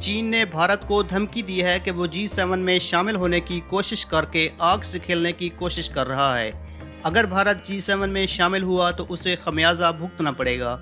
چین نے بھارت کو دھمکی دی ہے کہ وہ G7 میں شامل ہونے کی کوشش کر کے آگ سے کھیلنے کی کوشش کر رہا ہے۔ اگر بھارت G7 میں شامل ہوا تو اسے خمیازہ بھگتنا پڑے گا۔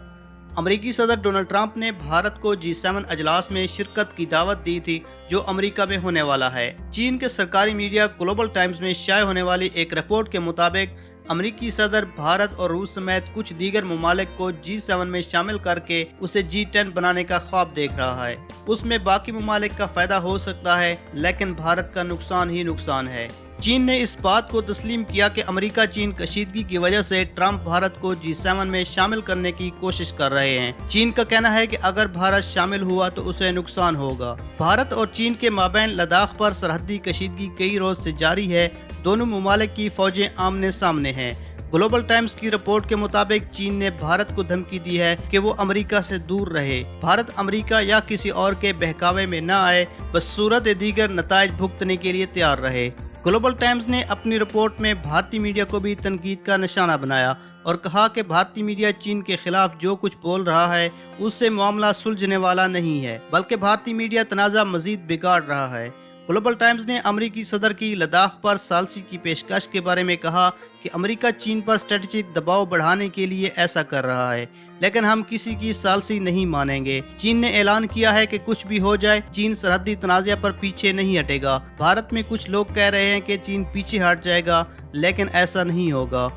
امریکی صدر ڈونلڈ ٹرمپ نے بھارت کو G7 اجلاس میں شرکت کی دعوت دی تھی جو امریکہ میں ہونے والا ہے۔ چین کے سرکاری میڈیا گلوبل ٹائمز میں شائع ہونے والی ایک رپورٹ کے مطابق امریکی صدر بھارت اور روس سمیت کچھ دیگر ممالک کو G7 میں شامل کر کے اسے G10 بنانے کا خواب دیکھ رہا ہے۔ اس میں باقی ممالک کا فائدہ ہو سکتا ہے لیکن بھارت کا نقصان ہی نقصان ہے۔ چین نے اس بات کو تسلیم کیا کہ امریکہ چین کشیدگی کی وجہ سے ٹرمپ بھارت کو G7 میں شامل کرنے کی کوشش کر رہے ہیں۔ چین کا کہنا ہے کہ اگر بھارت شامل ہوا تو اسے نقصان ہوگا۔ بھارت اور چین کے مابین لداخ پر سرحدی کشیدگی کئی روز سے جاری ہے۔ دونوں ممالک کی فوجیں آمنے سامنے ہیں۔ گلوبل ٹائمز کی رپورٹ کے مطابق چین نے بھارت کو دھمکی دی ہے کہ وہ امریکہ سے دور رہے، بھارت امریکہ یا کسی اور کے بہکاوے میں نہ آئے، بس صورت دیگر نتائج بھگتنے کے لیے تیار رہے۔ گلوبل ٹائمز نے اپنی رپورٹ میں بھارتی میڈیا کو بھی تنقید کا نشانہ بنایا اور کہا کہ بھارتی میڈیا چین کے خلاف جو کچھ بول رہا ہے اس سے معاملہ سلجھنے والا نہیں ہے، بلکہ بھارتی میڈیا تنازع مزید بگاڑ رہا ہے۔ گلوبل ٹائمز نے امریکی صدر کی لداخ پر ثالثی کی پیشکش کے بارے میں کہا کہ امریکہ چین پر اسٹریٹجک دباؤ بڑھانے کے لیے ایسا کر رہا ہے، لیکن ہم کسی کی ثالثی نہیں مانیں گے۔ چین نے اعلان کیا ہے کہ کچھ بھی ہو جائے چین سرحدی تنازع پر پیچھے نہیں ہٹے گا۔ بھارت میں کچھ لوگ کہہ رہے ہیں کہ چین پیچھے ہٹ جائے گا، لیکن ایسا نہیں ہوگا۔